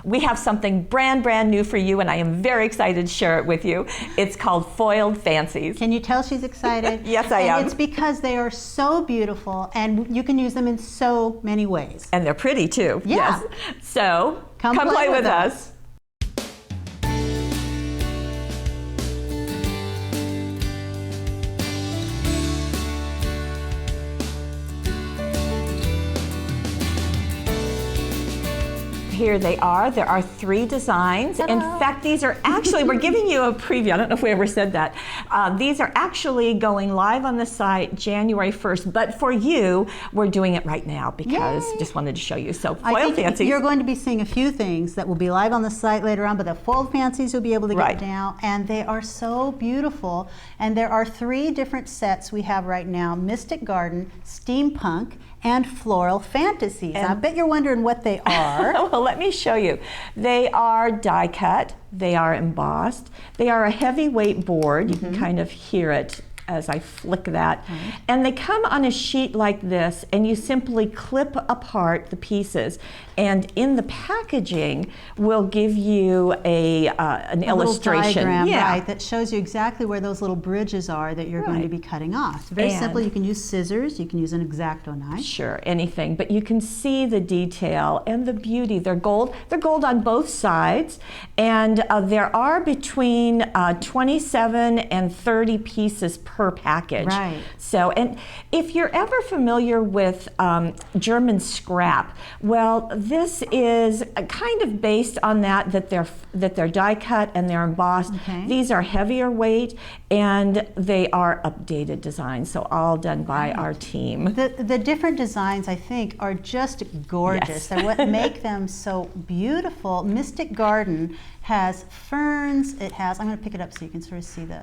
we have something brand new for you, and I am very excited to share it with you. It's called Foiled Fancies. Can you tell she's excited? Yes, I am. It's because they are so beautiful, and you can use them in so many ways. And they're pretty too. Yeah. Yes. So come play with us. Here they are. There are 3 designs. Ta-da. In fact, these are actually, we're giving you a preview. I don't know if we ever said that. These are actually going live on the site January 1st, but for you, we're doing it right now because just wanted to show you. So Foiled Fancies. You're going to be seeing a few things that will be live on the site later on, but the Foiled Fancies you'll be able to get now, and they are so beautiful. And there are 3 different sets we have right now: Mystic Garden, Steampunk, and Floral Fantasies. I bet you're wondering what they are. Well, let me show you. They are die cut, they are embossed, they are a heavyweight board. You can kind of hear it as I flick that. And they come on a sheet like this, and you simply clip apart the pieces. And in the packaging, we'll give you an illustration. Diagram, right, that shows you exactly where those little bridges are that you're going to be cutting off. It's very simple. You can use scissors, you can use an X-Acto knife. Sure, anything, but you can see the detail and the beauty. They're gold on both sides, and there are between 27 and 30 pieces per package. Right. So, and if you're ever familiar with German scrap, well, this is kind of based on that they're die cut and they're embossed. These are heavier weight and they are updated designs, so all done by our team. The different designs, I think, are just gorgeous. They're what make them so beautiful. Mystic Garden has ferns. It has, I'm going to pick it up so you can sort of see the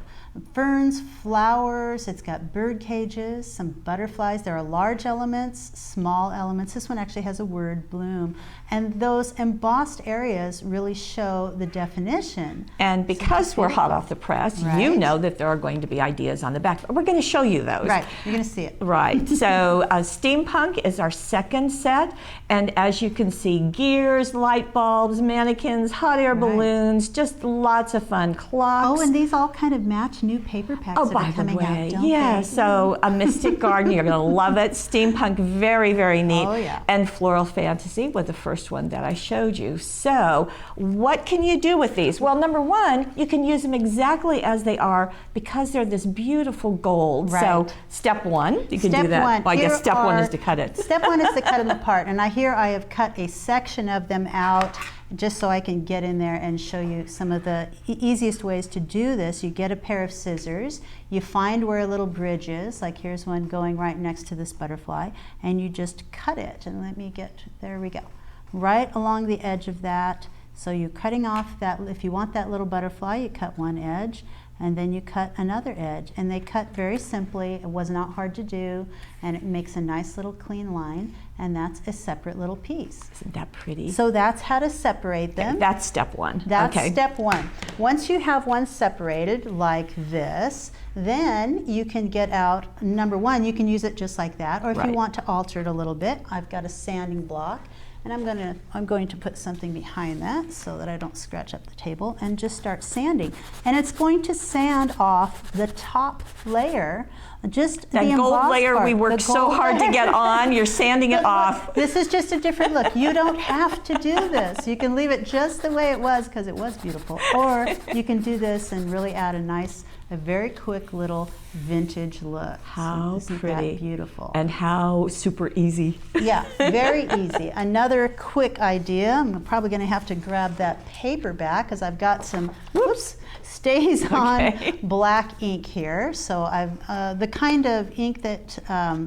ferns, flowers. It's got bird cages, some butterflies. There are large elements, small elements. This one actually has a word, bloom. And those embossed areas really show the definition. And because we're hot off the press, you know that there are going to be ideas on the back. We're going to show you those. Right, you're going to see it. Right, so Steampunk is our second set. And as you can see, gears, light bulbs, mannequins, hot air balloons, just lots of fun. Clocks. Oh, and these all kind of match new paper packs that are coming out, don't yeah, they? so a Mystic Garden, you're going to love it. Steampunk, very, very neat. Oh, yeah. And Floral Fantasy with the first one that I showed you. So what can you do with these? Well, number one, you can use them exactly as they are because they're this beautiful gold. So step one, you can do that. Well, I guess step one is to cut it. Step one is to cut them apart. And I have cut a section of them out just so I can get in there and show you some of the easiest ways to do this. You get a pair of scissors, you find where a little bridge is, like here's one going right next to this butterfly, and you just cut it. And let me get, there we go. Right along the edge of that. So you're cutting off that, if you want that little butterfly, you cut one edge, and then you cut another edge. And they cut very simply. It was not hard to do, and it makes a nice little clean line, and that's a separate little piece. Isn't that pretty? So that's how to separate them. That's step one. That's step one. Once you have one separated like this, then you can get out, number one, you can use it just like that, or if you want to alter it a little bit, I've got a sanding block. And I'm going to put something behind that so that I don't scratch up the table and just start sanding. And it's going to sand off the top layer, just that the gold layer part. We worked so hard to get on. You're sanding it off. This is just a different look. You don't have to do this. You can leave it just the way it was because it was beautiful. Or you can do this and really add a very quick little vintage look. How pretty. That beautiful. And how super easy. Yeah, very easy. Another quick idea, I'm probably going to have to grab that paper back because I've got some stays on black ink here. So I've the kind of ink that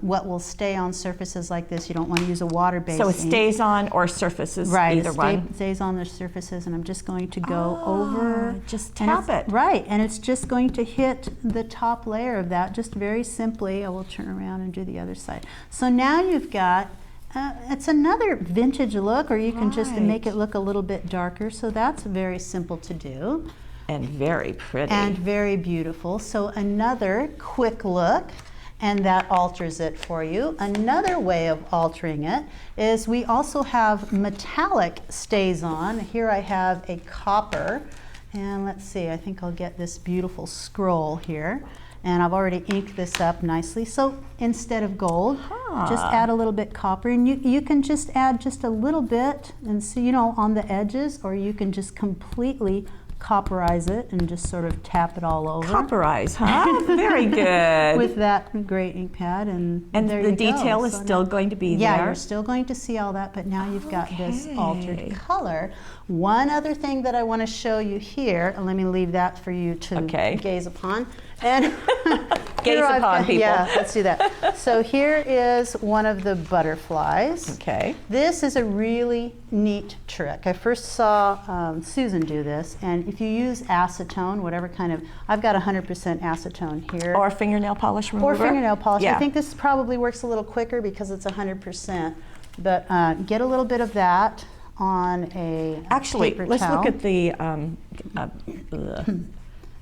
what will stay on surfaces like this. You don't want to use a water-based So it stays on or surfaces, either one. Stays on the surfaces, and I'm just going to go over. Just tap it. Right, and it's just going to hit the top layer of that just very simply. I will turn around and do the other side. So now you've got, it's another vintage look, or you can just make it look a little bit darker. So that's very simple to do. And very pretty. And very beautiful. So another quick look. and that alters it for you. Another way of altering it is we also have metallic stays on. Here I have a copper, and let's see, I think I'll get this beautiful scroll here. And I've already inked this up nicely. So instead of gold, just add a little bit copper. And you can just add just a little bit and see, you know, on the edges, or you can just completely copperize it and just sort of tap it all over. Copperize, huh? Very good. With that great ink pad, and there the you go. detail is So still now, going to be there. Yeah, you're still going to see all that, but now you've got this altered color. One other thing that I want to show you here, and let me leave that for you to gaze upon. And gaze upon, people. Yeah, let's do that. So here is one of the butterflies. Okay. This is a really neat trick. I first saw Susan do this, and if you use acetone, whatever kind of, I've got 100% acetone here. Or fingernail polish remover. Or fingernail polish. Yeah. I think this probably works a little quicker because it's 100%. But get a little bit of that on a paper let's towel. look at the,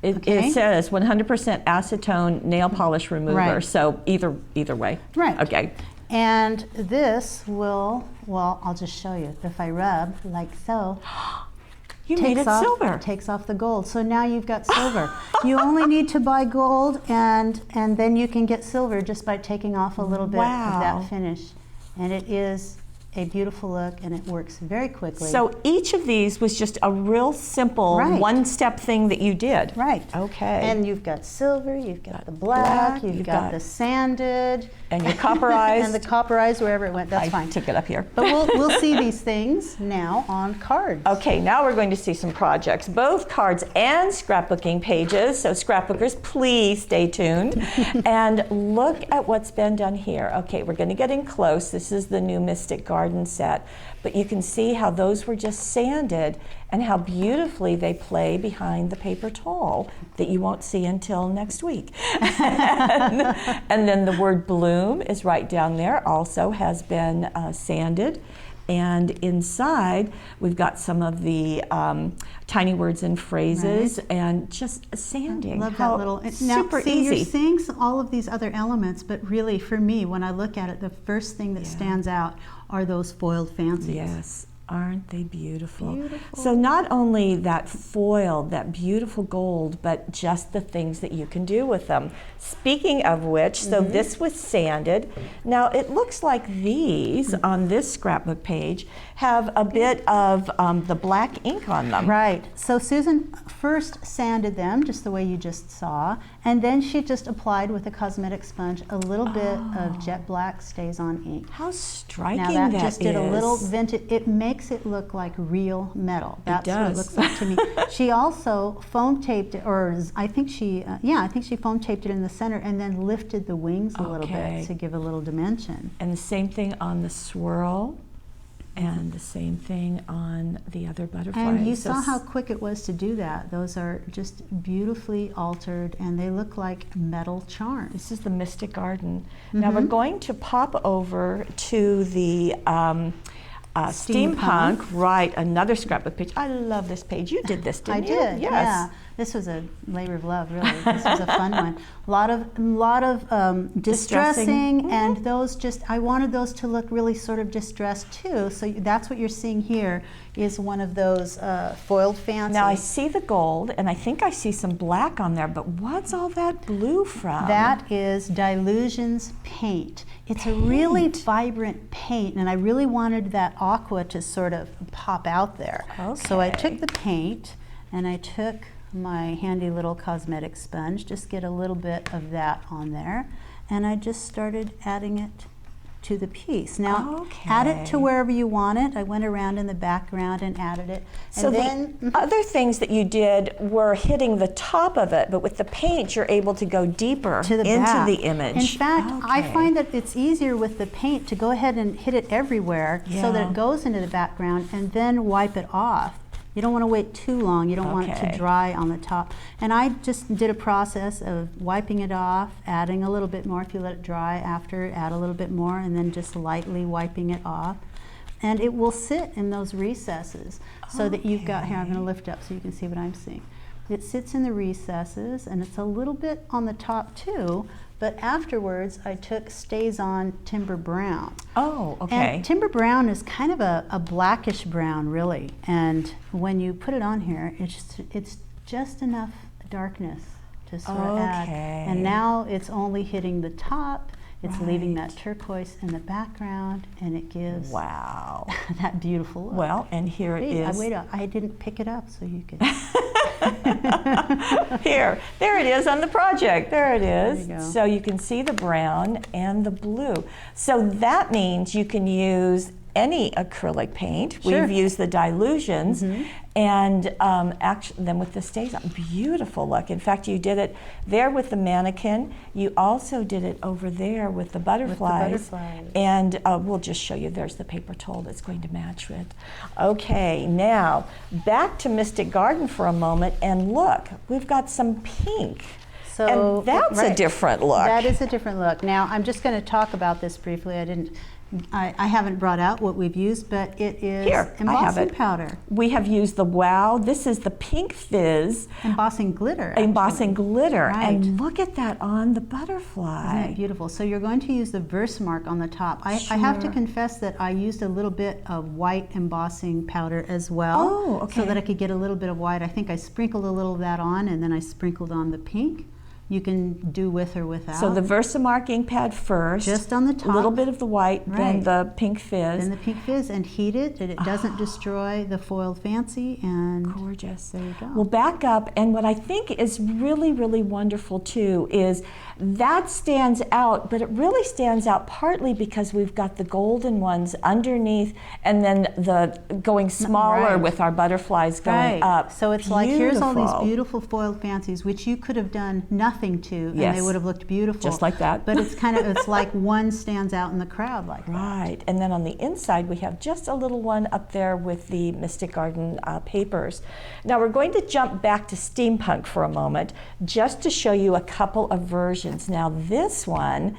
it says 100% acetone nail polish remover, Right. so either way. Right. Okay. And this will, well, I'll just show you. If I rub like so, You made it silver. Takes off the gold. So now you've got silver. You only need to buy gold, and then you can get silver just by taking off a little bit of that finish. And it is a beautiful look, and it works very quickly. So each of these was just a real simple one-step thing that you did. Right. Okay. And you've got silver, you've got the black, you've got the sanded. And your copperized. And the copperized wherever it went, that's fine. I took it up here. But we'll see these things now on cards. Okay, now we're going to see some projects, both cards and scrapbooking pages. So scrapbookers, please stay tuned. And look at what's been done here. Okay, we're going to get in close. This is the new Mystic Garden set. But you can see how those were just sanded and how beautifully they play behind the paper towel that you won't see until next week. And then the word bloom is right down there, also has been sanded. And inside, we've got some of the tiny words and phrases and just sanding. I love that little, super now, see, easy. You're seeing all of these other elements, but really, for me, when I look at it, the first thing that stands out are those foiled fancies. Yes. Aren't they beautiful? Beautiful. So not only that foil, that beautiful gold, but just the things that you can do with them. Speaking of which, so this was sanded. Now it looks like these on this scrapbook page have a bit of the black ink on them. Right. So Susan first sanded them just the way you just saw, and then she just applied with a cosmetic sponge a little bit of jet black stays on ink. How striking now that just is. did a little vintage. It makes it look like real metal. That's what it looks like to me. She also foam taped it, or I think she foam taped it in the center and then lifted the wings a little bit to give a little dimension. And the same thing on the swirl. And the same thing on the other butterflies. And you saw how quick it was to do that. Those are just beautifully altered, and they look like metal charms. This is the Mystic Garden. Now we're going to pop over to the steampunk. Right, another scrapbook page. I love this page. You did this, didn't you? I did, yes. yeah. This was a labor of love, really. This was a fun one. A lot of distressing, and those I wanted those to look really sort of distressed too. So that's what you're seeing here is one of those foiled fancies. Now I see the gold, and I think I see some black on there, but what's all that blue from? That is Dilutions paint. It's a really vibrant paint, and I really wanted that aqua to sort of pop out there. Okay. So I took the paint, and I took my handy little cosmetic sponge, just get a little bit of that on there, and I just started adding it to the piece. Now, add it to wherever you want it. I went around in the background and added it. So and then, other things that you did were hitting the top of it, but with the paint, you're able to go deeper to the into back. the image. In fact, I find that it's easier with the paint to go ahead and hit it everywhere so that it goes into the background and then wipe it off. You don't want to wait too long. You don't want it to dry on the top. And I just did a process of wiping it off, adding a little bit more. If you let it dry after, add a little bit more, and then just lightly wiping it off. And it will sit in those recesses so that you've got, here I'm going to lift up so you can see what I'm seeing. It sits in the recesses, and it's a little bit on the top too, but afterwards I took StazOn Timber Brown. Oh, okay. And Timber Brown is kind of a blackish brown, really. And when you put it on here, it's just enough darkness to sort of add. And now it's only hitting the top. It's leaving that turquoise in the background, and it gives that beautiful look. Well, and here it is. Wait, I didn't pick it up, so you could. There it is on the project. There it is. There you go. So you can see the brown and the blue. So that means you can use any acrylic paint. Sure. We've used the dilutions, and actually then with the StazOn, beautiful look. In fact, you did it there with the mannequin. You also did it over there with the butterflies. And we'll just show you. There's the paper towel that's going to match it. Okay, now back to Mystic Garden for a moment, and look, we've got some pink. So and that's a different look. That is a different look. Now I'm just going to talk about this briefly. I haven't brought out what we've used, but it is embossing powder. We have used the Wow. This is the Pink Fizz. Embossing glitter. Embossing glitter. Right. And look at that on the butterfly. Isn't that beautiful? So you're going to use the Versamark on the top. I have to confess that I used a little bit of white embossing powder as well. Oh, okay. So that I could get a little bit of white. I think I sprinkled a little of that on, and then I sprinkled on the pink. You can do with or without. So the Versamark ink pad first. Just on the top. A little bit of the white, then the Pink Fizz. Then the Pink Fizz, and heat it, and it doesn't destroy the foiled fancy. And gorgeous. There you go. We'll back up, and what I think is really, really wonderful too is that stands out, but it really stands out partly because we've got the golden ones underneath, and then the going smaller with our butterflies going up. So it's like, here's all these beautiful foiled fancies, which you could have done nothing to, and they would have looked beautiful. Just like that. But it's kind of, it's like one stands out in the crowd like that. Right, and then on the inside we have just a little one up there with the Mystic Garden papers. Now we're going to jump back to steampunk for a moment, just to show you a couple of versions. Now this one,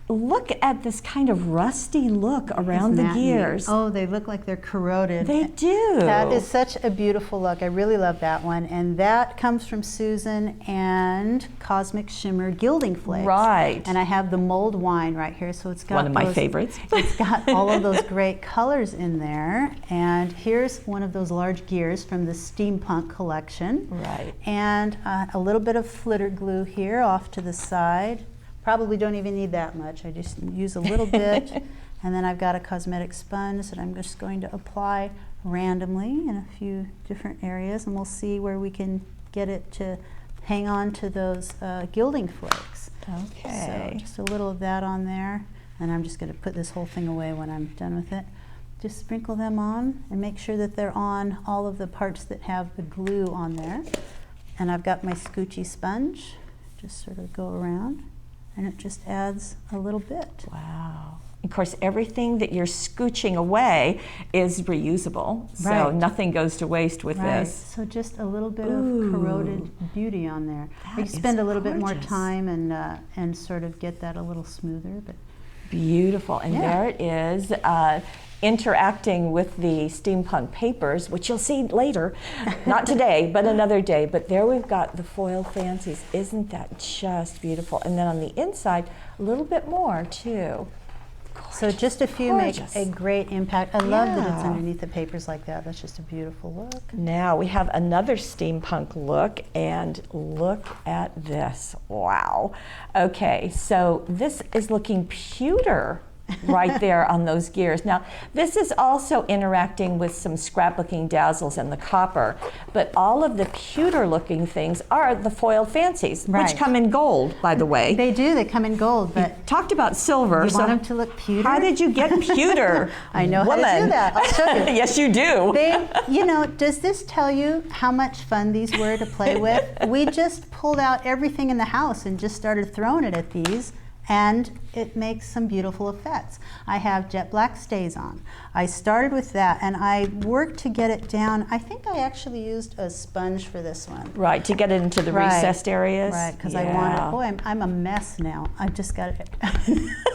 look at this kind of rusty look around the gears. Neat? Oh, they look like they're corroded. They do. That is such a beautiful look. I really love that one. And that comes from Susan and Cosmic Shimmer Gilding Flakes. Right. And I have the mulled wine right here. So it's got one of my favorites. It's got all of those great colors in there. And here's one of those large gears from the Steampunk collection. Right. And a little bit of flitter glue here off to the side. Probably don't even need that much. I just use a little bit, and then I've got a cosmetic sponge that I'm just going to apply randomly in a few different areas, and we'll see where we can get it to hang on to those gilding flakes. Okay. So just a little of that on there, and I'm just going to put this whole thing away when I'm done with it. Just sprinkle them on and make sure that they're on all of the parts that have the glue on there. And I've got my scoochy sponge, just sort of go around. And it just adds a little bit. Wow. Of course, everything that you're scooching away is reusable, so nothing goes to waste with this. So just a little bit of corroded beauty on there. You spend a little bit more time and sort of get that a little smoother. But beautiful, and there it is. Interacting with the steampunk papers, which you'll see later, not today, but another day. But there we've got the foiled fancies. Isn't that just beautiful? And then on the inside, a little bit more too. Gorgeous. So just a few make a great impact. I love that it's underneath the papers like that. That's just a beautiful look. Now we have another steampunk look, and look at this. Wow. Okay, so this is looking pewter right there on those gears. Now, this is also interacting with some scrap-looking dazzles and the copper, but all of the pewter-looking things are the foiled fancies, which come in gold, by the way. They do. They come in gold, but... You talked about silver. You want them to look pewter? How did you get pewter? I know how to do that. I'll show you. Yes, you do. You know, does this tell you how much fun these were to play with? We just pulled out everything in the house and just started throwing it at these, and it makes some beautiful effects. I have jet black StazOn. I started with that, and I worked to get it down. I think I actually used a sponge for this one. Right, to get it into the recessed areas. Right, because I wanted, boy, I'm a mess now. I've just got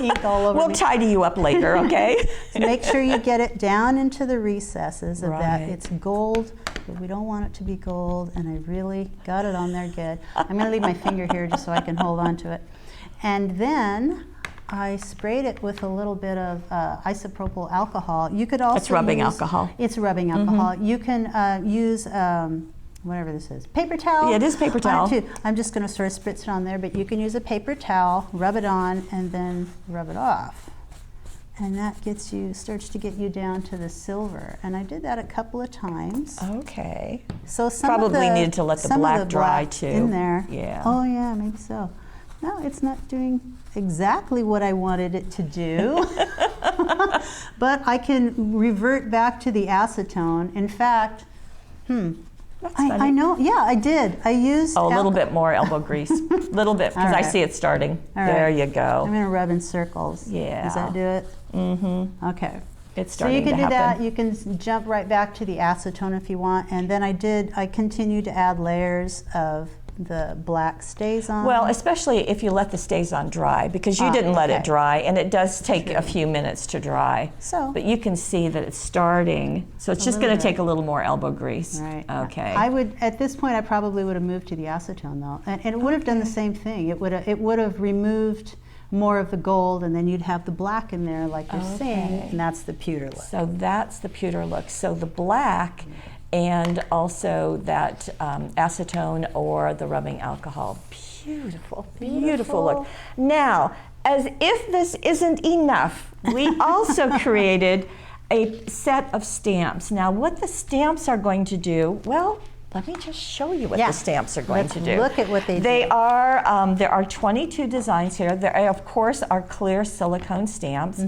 ink all over me. We'll tidy you up later, okay? So make sure you get it down into the recesses of that. It's gold, but we don't want it to be gold, and I really got it on there good. I'm going to leave my finger here just so I can hold on to it. And then I sprayed it with a little bit of isopropyl alcohol. You could also It's rubbing alcohol. It's rubbing alcohol. You can use whatever this is, paper towel. Yeah, it is paper towel. I'm just going to sort of spritz it on there, but you can use a paper towel, rub it on, and then rub it off. And that starts to get you down to the silver. And I did that a couple of times. Okay. So probably needed to let the black dry too. In there. Yeah. Oh yeah, maybe so. No, it's not doing exactly what I wanted it to do. But I can revert back to the acetone. In fact, That's funny. I know, yeah, I did. I used a little bit more elbow grease. Little bit, because I see it starting. There you go. I'm going to rub in circles. Yeah. Does that do it? Mm-hmm. Okay. It's starting to happen. So you can do happen. that. You can jump right back to the acetone if you want. And then I continued to add layers of the black StazOn. Well, especially if you let the StazOn dry, because you didn't let it dry, and it does take a few minutes to dry. But you can see that it's starting, so it's just going to take a little more elbow grease. Right. Okay. At this point, I probably would have moved to the acetone though, and it would have done the same thing. It would have removed more of the gold, and then you'd have the black in there, like you're saying, and that's the pewter look. So that's the pewter look. So the black. And also that acetone or the rubbing alcohol. Beautiful, beautiful look. Now, as if this isn't enough, we also created a set of stamps. Now, what the stamps are going to do, well, let me just show you what the stamps are going to do. Look at what they do. There are 22 designs here. There, of course, are clear silicone stamps.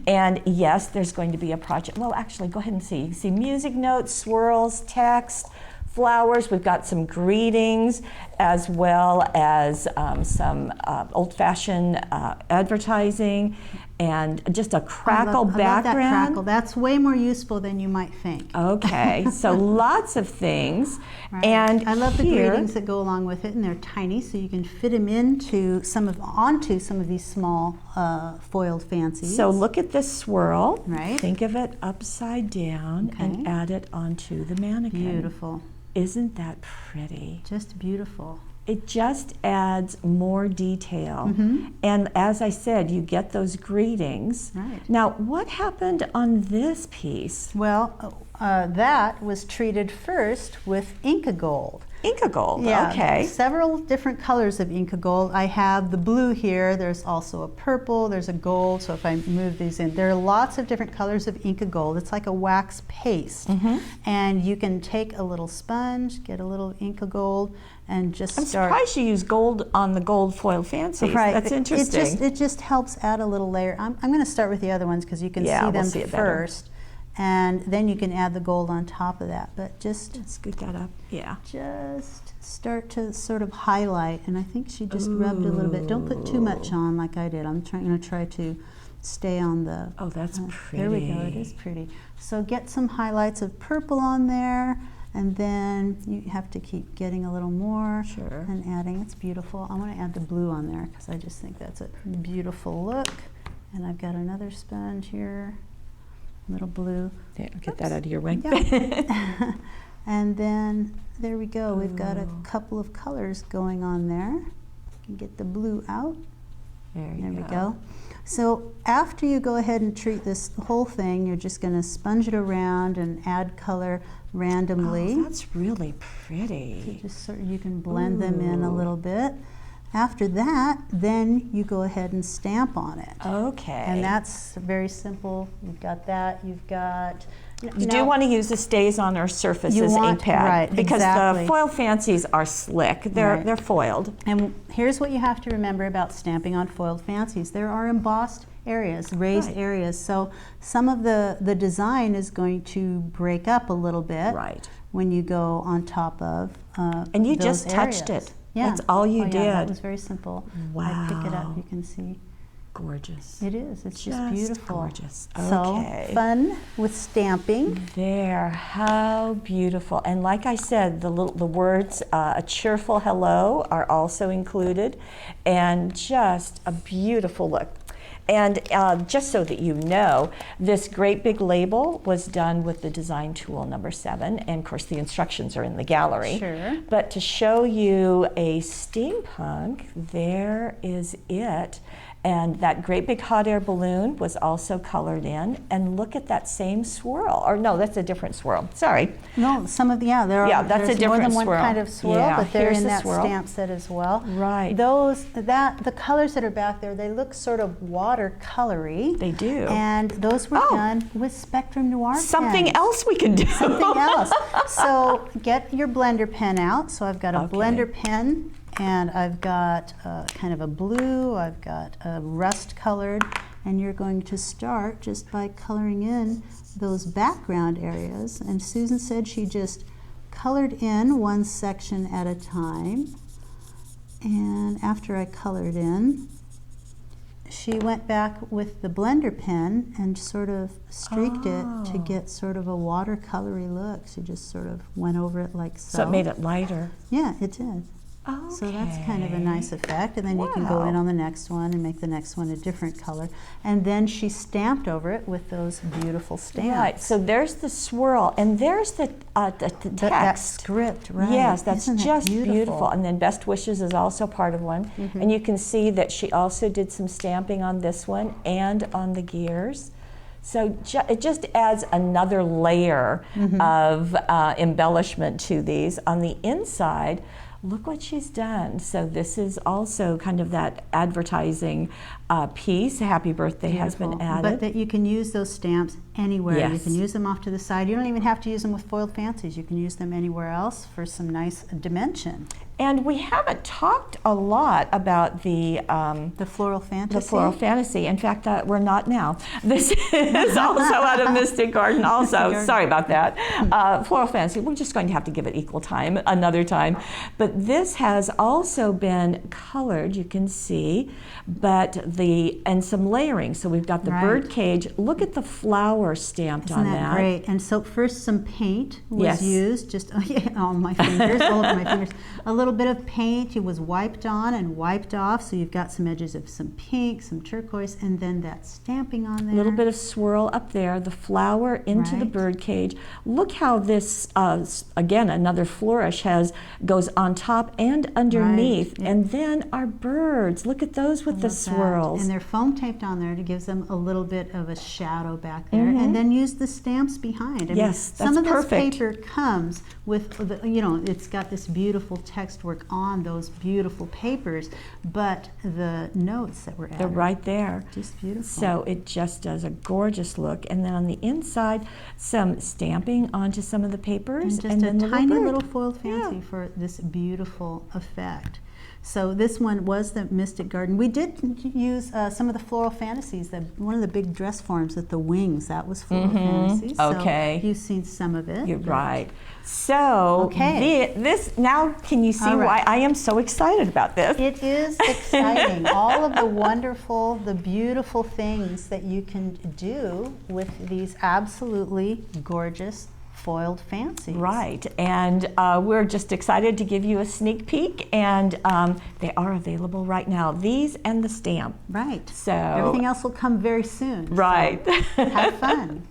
And yes, there's going to be a project. Well, actually, go ahead and see. You can see music notes, swirls, text, flowers. We've got some greetings, as well as some old-fashioned advertising, and just a crackle background. I love that crackle. That's way more useful than you might think. Okay, so lots of things. Right. And I love the here, greetings that go along with it, and they're tiny, so you can fit them onto some of these small foiled fancies. So look at this swirl. Right. Think of it upside down and add it onto the mannequin. Beautiful. Isn't that pretty? Just beautiful. It just adds more detail. And as I said, you get those greetings. Right. Now, what happened on this piece? Well, that was treated first with Inca Gold. Inca Gold, Yeah, okay. several different colors of Inca Gold. I have the blue here, there's also a purple, there's a gold, so if I move these in, there are lots of different colors of Inca Gold. It's like a wax paste. And you can take a little sponge, get a little Inca Gold, and just I'm start. surprised you use gold on the gold foil fancies. Right. That's interesting. It just helps add a little layer. I'm going to start with the other ones because you can see them see it better. first. And then you can add the gold on top of that. But just scoot that up. Yeah. Just start to sort of highlight. And I think she just rubbed a little bit. Don't put too much on like I did. I'm going to try to stay on the. Oh, that's pretty. There we go. It is pretty. So get some highlights of purple on there. And then you have to keep getting a little more and adding. It's beautiful. I want to add the blue on there because I just think that's a beautiful look. And I've got another sponge here, little blue. Yeah, get that out of your way. Yeah. And then there we go. We've got a couple of colors going on there. You can get the blue out. There we go. So after you go ahead and treat this whole thing, you're just going to sponge it around and add color randomly. Oh, that's really pretty. You can blend them in a little bit. After that, then you go ahead and stamp on it. Okay. And that's very simple. You've got that. You've got. You do want to use a StazOn or Surface as ink pad, right, because exactly. the foil fancies are slick. They're foiled. And here's what you have to remember about stamping on foiled fancies. There are embossed areas, raised areas. So some of the design is going to break up a little bit when you go on top of and you just touched it. Yeah. That's all you did. Yeah, that was very simple. Wow. I pick it up, you can see. Gorgeous. It is. It's just beautiful. Gorgeous. So fun with stamping. There. How beautiful. And like I said, the words "a cheerful hello" are also included, and just a beautiful look. And just so that you know, this great big label was done with the design tool number 7, and of course the instructions are in the gallery. Sure. But to show you a steampunk, there is it. And that great big hot air balloon was also colored in. And look at that same swirl. Or no, that's a different swirl. Sorry. No, some of the, yeah, that's there's a different more than one swirl. kind of swirl, Yeah, but they're here's in the that swirl. stamp set as well. Right. The colors that are back there, they look sort of watercolory. They do. And those were done with Spectrum Noir Something pens. else we can do. Something else. So get your blender pen out. So I've got a blender pen, and I've got kind of a blue, I've got a rust colored, and you're going to start just by coloring in those background areas. And Susan said she just colored in one section at a time. And after I colored in, she went back with the blender pen and sort of streaked it to get sort of a watercolory look. She just sort of went over it like so. So it made it lighter. Yeah, it did. Okay. So that's kind of a nice effect. And then you can go in on the next one and make the next one a different color. And then she stamped over it with those beautiful stamps. Right, so there's the swirl, and there's the text. That script, right. Yes, that's Isn't that just beautiful. And then Best Wishes is also part of one. And you can see that she also did some stamping on this one and on the gears. So it just adds another layer of embellishment to these. On the inside, look what she's done. So this is also kind of that advertising piece. Happy birthday has been added. But that you can use those stamps anywhere. Yes. You can use them off to the side. You don't even have to use them with foiled fancies. You can use them anywhere else for some nice dimension. And we haven't talked a lot about the floral fantasy. The floral fantasy. In fact, we're not now. This is also out of Mystic Garden. Also, sorry about that. Floral fantasy. We're just going to have to give it equal time another time. But this has also been colored. You can see, and some layering. So we've got the bird cage. Look at the flower stamped on that. Isn't that great? And so first some paint was used, just on my fingers, all over my fingers. A little bit of paint, it was wiped on and wiped off, so you've got some edges of some pink, some turquoise, and then that stamping on there. A little bit of swirl up there, the flower into the bird cage. Look how this, again, another flourish goes on top and underneath. And then our birds, look at those with the swirls. And they're foam taped on there to give them a little bit of a shadow back there, and then use the stamps behind. I mean, some of this paper comes with, it's got this beautiful text work on those beautiful papers, but the notes that were added, they're right there. Just beautiful. So it just does a gorgeous look. And then on the inside, some stamping onto some of the papers. And just a tiny little foiled fancy for this beautiful effect. So this one was the Mystic Garden. We did use some of the floral fantasies. One of the big dress forms at the wings, that was floral fantasies. So you've seen some of it. You're right. So this now, can you see why I am so excited about this? It is exciting. All of the wonderful, the beautiful things that you can do with these absolutely gorgeous foiled fancies. Right, and we're just excited to give you a sneak peek, and they are available right now, these and the stamp. Right. So everything else will come very soon. Right. So have fun.